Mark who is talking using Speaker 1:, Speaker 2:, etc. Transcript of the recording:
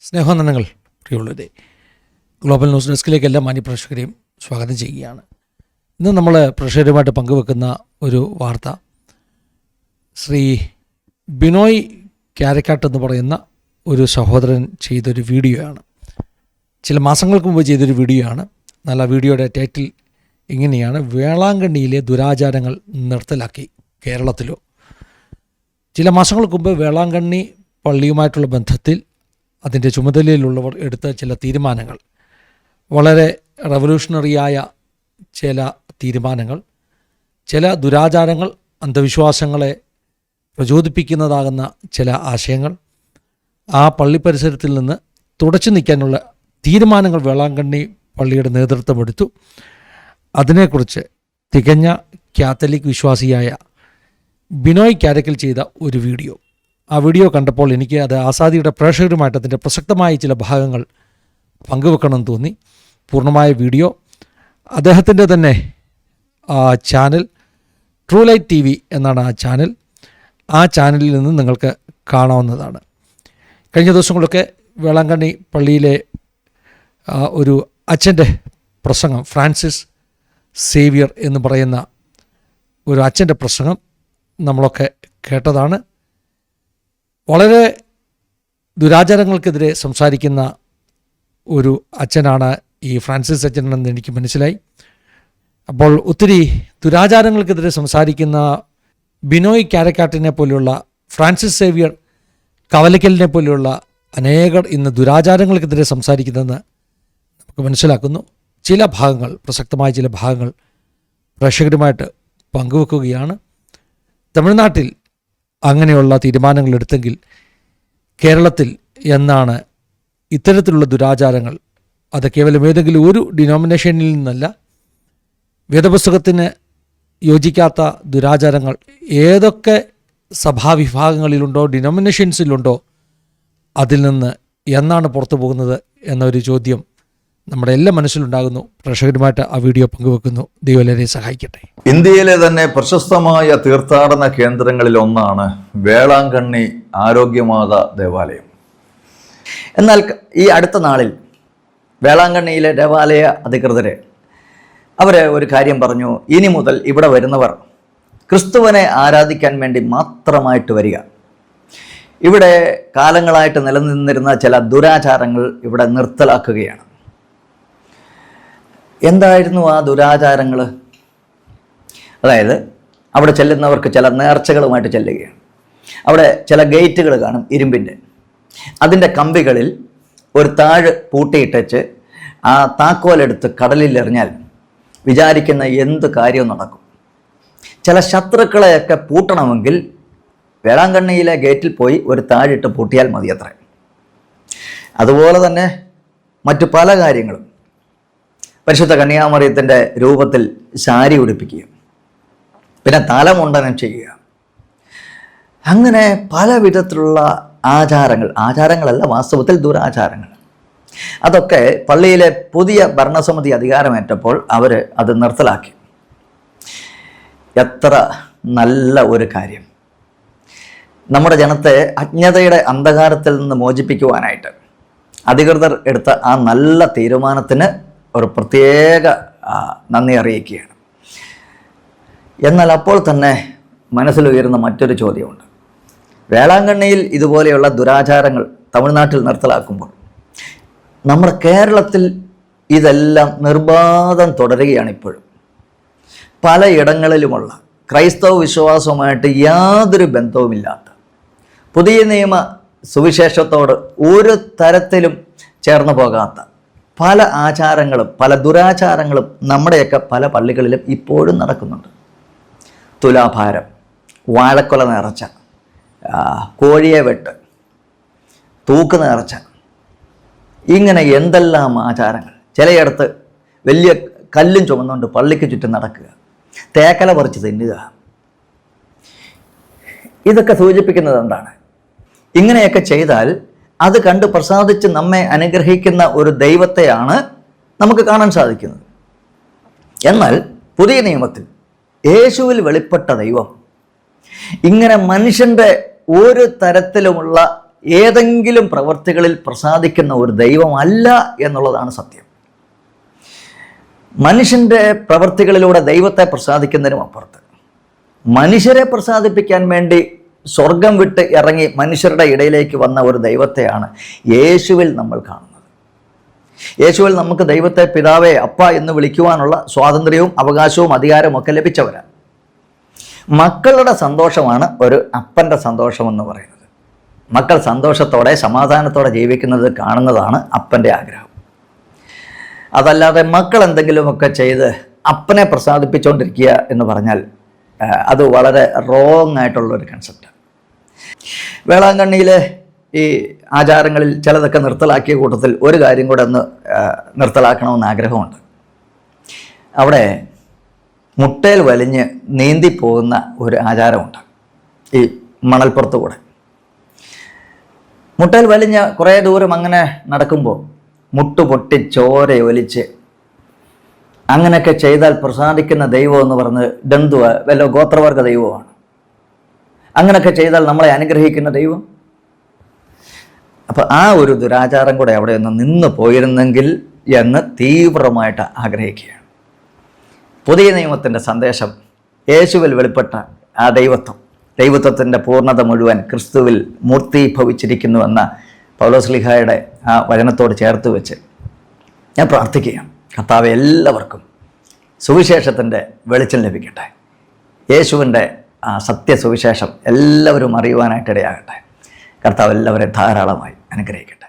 Speaker 1: സ്നേഹവന്ദനങ്ങൾ പ്രിയമുള്ളവരെ, global news ഡെസ്കിലേക്ക് എല്ലാ മാന്യപ്രേക്ഷകരെയും സ്വാഗതം ചെയ്യുകയാണ്. ഇന്ന് നമ്മൾ പ്രേക്ഷകരുമായിട്ട് പങ്കുവെക്കുന്ന ഒരു വാർത്ത ശ്രീ ബിനോയ് കാരക്കാട്ട് എന്ന് പറയുന്ന ഒരു സഹോദരൻ ചെയ്തൊരു വീഡിയോ ആണ്. ചില മാസങ്ങൾക്ക് മുമ്പ് ചെയ്തൊരു വീഡിയോ ആണ്. എന്നാൽ ആ വീഡിയോയുടെ ടൈറ്റിൽ ഇങ്ങനെയാണ്: വേളാങ്കണ്ണിയിലെ ദുരാചാരങ്ങൾ നിർത്തലാക്കി കേരളത്തിലോ. ചില മാസങ്ങൾക്ക് മുമ്പ് വേളാങ്കണ്ണി പള്ളിയുമായിട്ടുള്ള ബന്ധത്തിൽ അതിൻ്റെ ചുമതലയിലുള്ളവർ എടുത്ത ചില തീരുമാനങ്ങൾ, വളരെ റവല്യൂഷണറിയായ ചില തീരുമാനങ്ങൾ, ചില ദുരാചാരങ്ങൾ, അന്ധവിശ്വാസങ്ങളെ പ്രചോദിപ്പിക്കുന്നതാകുന്ന ചില ആശയങ്ങൾ, ആ പള്ളി പരിസരത്തിൽ നിന്ന് തുടച്ചു നീക്കാനുള്ള തീരുമാനങ്ങൾ വേളാങ്കണ്ണി പള്ളിയുടെ നേതൃത്വമെടുത്തു. അതിനെക്കുറിച്ച് തികഞ്ഞ കാത്തലിക് വിശ്വാസിയായ ബിനോയ് കാരക്കൽ ചെയ്ത ഒരു വീഡിയോ. ആ വീഡിയോ കണ്ടപ്പോൾ എനിക്ക് അത് ആസാദിയുടെ പ്രേക്ഷകരുമായിട്ട് അതിൻ്റെ പ്രസക്തമായ ചില ഭാഗങ്ങൾ പങ്കുവെക്കണമെന്ന് തോന്നി. പൂർണ്ണമായ വീഡിയോ അദ്ദേഹത്തിൻ്റെ തന്നെ ചാനൽ ട്രൂ ലൈറ്റ് TV എന്നാണ് ആ ചാനൽ. ആ ചാനലിൽ നിന്ന് നിങ്ങൾക്ക് കാണാവുന്നതാണ്. കഴിഞ്ഞ ദിവസങ്ങളൊക്കെ വേളാങ്കണ്ണി പള്ളിയിലെ ഒരു അച്ഛൻ്റെ പ്രസംഗം, ഫ്രാൻസിസ് സേവിയർ എന്ന് പറയുന്ന ഒരു അച്ഛൻ്റെ പ്രസംഗം നമ്മളൊക്കെ കേട്ടതാണ്. വളരെ ദുരാചാരങ്ങൾക്കെതിരെ സംസാരിക്കുന്ന ഒരു അച്ഛനാണ് ഈ ഫ്രാൻസിസ് അച്ഛനെന്ന് എനിക്ക് മനസ്സിലായി. അപ്പോൾ ഒത്തിരി ദുരാചാരങ്ങൾക്കെതിരെ സംസാരിക്കുന്ന ബിനോയ് കാരക്കാട്ടിനെ പോലെയുള്ള, ഫ്രാൻസിസ് സേവിയർ കവലക്കലിനെ പോലെയുള്ള അനേകർ ഇന്ന് ദുരാചാരങ്ങൾക്കെതിരെ സംസാരിക്കുന്നതെന്ന് നമുക്ക് മനസ്സിലാക്കുന്നു. ചില ഭാഗങ്ങൾ, പ്രസക്തമായ ചില ഭാഗങ്ങൾ പ്രേക്ഷകരുമായിട്ട് പങ്കുവെക്കുകയാണ്. തമിഴ്നാട്ടിൽ അങ്ങനെയുള്ള തീരുമാനങ്ങൾ എടുത്തെങ്കിൽ കേരളത്തിൽ എന്നാണ് ഇത്തരത്തിലുള്ള ദുരാചാരങ്ങൾ? അത് കേവലം ഏതെങ്കിലും ഒരു ഡിനോമിനേഷനിൽ നിന്നല്ല. വേദപുസ്തകത്തിന് യോജിക്കാത്ത ദുരാചാരങ്ങൾ ഏതൊക്കെ സഭാവിഭാഗങ്ങളിലുണ്ടോ, ഡിനോമിനേഷൻസിലുണ്ടോ, അതിൽ നിന്ന് എന്നാണ് പുറത്തു പോകുന്നത് എന്നൊരു ചോദ്യം നമ്മുടെ എല്ലാ മനസ്സിലുണ്ടാകുന്നു. പ്രേക്ഷകരുമായിട്ട് ആ വീഡിയോ പങ്കുവെക്കുന്നു. ദൈവം എല്ലാവരെയും സഹായിക്കട്ടെ.
Speaker 2: ഇന്ത്യയിലെ തന്നെ പ്രശസ്തമായ തീർത്ഥാടന കേന്ദ്രങ്ങളിൽ ഒന്നാണ് വേളാങ്കണ്ണി ആരോഗ്യമാതാ ദേവാലയം.
Speaker 3: എന്നാൽ ഈ അടുത്ത നാളിൽ വേളാങ്കണ്ണിയിലെ ദേവാലയ അധികൃതരെ അവർ ഒരു കാര്യം പറഞ്ഞു: ഇനി മുതൽ ഇവിടെ വരുന്നവർ ക്രിസ്തുവിനെ ആരാധിക്കാൻ വേണ്ടി മാത്രമായിട്ട് വരിക. ഇവിടെ കാലങ്ങളായിട്ട് നിലനിന്നിരുന്ന ചില ദുരാചാരങ്ങൾ ഇവിടെ നിർത്തലാക്കുകയാണ്. എന്തായിരുന്നു ആ ദുരാചാരങ്ങൾ? അതായത് അവിടെ ചെല്ലുന്നവർക്ക് ചില നേർച്ചകളുമായിട്ട് ചെല്ലുകയാണ്. അവിടെ ചില ഗേറ്റുകൾ കാണും, ഇരുമ്പിൻ്റെ. അതിൻ്റെ കമ്പികളിൽ ഒരു താഴ് പൂട്ടിയിട്ടച്ച് ആ താക്കോലെടുത്ത് കടലിൽ എറിഞ്ഞാൽ വിചാരിക്കുന്ന എന്ത് കാര്യവും നടക്കും. ചില ശത്രുക്കളെയൊക്കെ പൂട്ടണമെങ്കിൽ വേളാങ്കണ്ണിയിലെ ഗേറ്റിൽ പോയി ഒരു താഴിട്ട് പൂട്ടിയാൽ മതിയത്രേ. അതുപോലെ തന്നെ മറ്റു പല കാര്യങ്ങളും. പരിശുദ്ധ കന്യാമറിയത്തിൻ്റെ രൂപത്തിൽ സാരി ഉടുപ്പിക്കുക, പിന്നെ തലമുണ്ടനം ചെയ്യുക, അങ്ങനെ പല വിധത്തിലുള്ള ആചാരങ്ങളല്ല, വാസ്തവത്തിൽ ദുരാചാരങ്ങൾ. അതൊക്കെ പള്ളിയിലെ പുതിയ ഭരണസമിതി അധികാരമേറ്റപ്പോൾ അവർ അത് നിർത്തലാക്കി. എത്ര നല്ല ഒരു കാര്യം! നമ്മുടെ ജനത്തെ അജ്ഞതയുടെ അന്ധകാരത്തിൽ നിന്ന് മോചിപ്പിക്കുവാനായിട്ട് അധികൃതർ എടുത്ത ആ നല്ല തീരുമാനത്തിന് ഒരു പ്രത്യേക നന്ദി അറിയിക്കുകയാണ്. എന്നാൽ അപ്പോൾ തന്നെ മനസ്സിലുയരുന്ന മറ്റൊരു ചോദ്യമുണ്ട്. വേളാങ്കണ്ണിയിൽ ഇതുപോലെയുള്ള ദുരാചാരങ്ങൾ തമിഴ്നാട്ടിൽ നിർത്തലാക്കുമ്പോൾ നമ്മുടെ കേരളത്തിൽ ഇതെല്ലാം നിർബാധം തുടരുകയാണ്. ഇപ്പോഴും പലയിടങ്ങളിലുമുള്ള ക്രൈസ്തവ വിശ്വാസവുമായിട്ട് യാതൊരു ബന്ധവുമില്ലാത്ത, പുതിയ നിയമ സുവിശേഷത്തോട് ഒരു തരത്തിലും ചേർന്ന് പോകാത്ത പല ആചാരങ്ങളും, പല ദുരാചാരങ്ങളും നമ്മുടെയൊക്കെ പല പള്ളികളിലും ഇപ്പോഴും നടക്കുന്നുണ്ട്. തുലാഭാരം, വാഴക്കൊല നേർച്ച, കോഴിയെ വെട്ട്, തൂക്ക് നേർച്ച, ഇങ്ങനെ എന്തെല്ലാം ആചാരങ്ങൾ. ചിലയിടത്ത് വലിയ കല്ലും ചുമന്നുകൊണ്ട് പള്ളിക്ക് ചുറ്റും നടക്കുക, തേക്കല പറിച്ച് തിന്നുക. ഇതൊക്കെ സൂചിപ്പിക്കുന്നത് എന്താണ്? ഇങ്ങനെയൊക്കെ ചെയ്താൽ അത് കണ്ട് പ്രസാദിച്ച് നമ്മെ അനുഗ്രഹിക്കുന്ന ഒരു ദൈവത്തെയാണ് നമുക്ക് കാണാൻ സാധിക്കുന്നത്. എന്നാൽ പുതിയ നിയമത്തിൽ യേശുവിൽ വെളിപ്പെട്ട ദൈവം ഇങ്ങനെ മനുഷ്യൻ്റെ ഒരു തരത്തിലുമുള്ള ഏതെങ്കിലും പ്രവൃത്തികളിൽ പ്രസാദിക്കുന്ന ഒരു ദൈവമല്ല എന്നുള്ളതാണ് സത്യം. മനുഷ്യൻ്റെ പ്രവൃത്തികളിലൂടെ ദൈവത്തെ പ്രസാദിക്കുന്നതിനും അപ്പുറത്ത് മനുഷ്യരെ പ്രസാദിപ്പിക്കാൻ വേണ്ടി സ്വർഗം വിട്ട് ഇറങ്ങി മനുഷ്യരുടെ ഇടയിലേക്ക് വന്ന ഒരു ദൈവത്തെയാണ് യേശുവിൽ നമ്മൾ കാണുന്നത്. യേശുവിൽ നമുക്ക് ദൈവത്തെ പിതാവേ, അപ്പ എന്ന് വിളിക്കുവാനുള്ള സ്വാതന്ത്ര്യവും അവകാശവും അധികാരവും ഒക്കെ ലഭിച്ചവരാണ്. മക്കളുടെ സന്തോഷമാണ് ഒരു അപ്പൻ്റെ സന്തോഷമെന്ന് പറയുന്നത്. മക്കൾ സന്തോഷത്തോടെ സമാധാനത്തോടെ ജീവിക്കുന്നത് കാണുന്നതാണ് അപ്പൻ്റെ ആഗ്രഹം. അതല്ലാതെ മക്കൾ എന്തെങ്കിലുമൊക്കെ ചെയ്ത് അപ്പനെ പ്രസാദിപ്പിച്ചുകൊണ്ടിരിക്കുക എന്ന് പറഞ്ഞാൽ അത് വളരെ റോങ് ആയിട്ടുള്ളൊരു കൺസെപ്റ്റ്. വേളാങ്കണ്ണിയിലെ ഈ ആചാരങ്ങളിൽ ചിലതൊക്കെ നിർത്തലാക്കിയ കൂട്ടത്തിൽ ഒരു കാര്യം കൂടെ ഒന്ന് നിർത്തലാക്കണമെന്ന് ആഗ്രഹമുണ്ട്. അവിടെ മുട്ടയിൽ വലിഞ്ഞ് നീന്തിപ്പോകുന്ന ഒരു ആചാരമുണ്ട്. ഈ മണൽപ്പുറത്ത് കൂടെ മുട്ടയിൽ വലിഞ്ഞ് കുറേ ദൂരം അങ്ങനെ നടക്കുമ്പോൾ മുട്ടുപൊട്ടി ചോരയൊലിച്ച് അങ്ങനെയൊക്കെ ചെയ്താൽ പ്രസാദിക്കുന്ന ദൈവം എന്ന് പറഞ്ഞ് ബന്ധുവ വല്ല ഗോത്രവർഗ ദൈവമാണ്. അങ്ങനെയൊക്കെ ചെയ്താൽ നമ്മളെ അനുഗ്രഹിക്കുന്ന ദൈവം. അപ്പോൾ ആ ഒരു ദുരാചാരം കൂടെ അവിടെ ഒന്ന് നിന്ന് പോയിരുന്നെങ്കിൽ എന്ന് തീവ്രമായിട്ട് ആഗ്രഹിക്കുകയാണ്. പുതിയ നിയമത്തിൻ്റെ സന്ദേശം യേശുവിൽ വെളിപ്പെട്ട ആ ദൈവത്വത്തിൻ്റെ പൂർണ്ണത മുഴുവൻ ക്രിസ്തുവിൽ മൂർത്തീഭവിച്ചിരിക്കുന്നുവെന്ന പൗലോസ്ലീഹായുടെ ആ വചനത്തോട് ചേർത്ത് വെച്ച് ഞാൻ പ്രാർത്ഥിക്കുകയാണ്. കർത്താവ് എല്ലാവർക്കും സുവിശേഷത്തിൻ്റെ വെളിച്ചം ലഭിക്കട്ടെ. യേശുവിൻ്റെ ആ സത്യസുവിശേഷം എല്ലാവരും അറിയുവാനായിട്ടിടയാകട്ടെ. കർത്താവ് എല്ലാവരെയും ധാരാളമായി അനുഗ്രഹിക്കട്ടെ.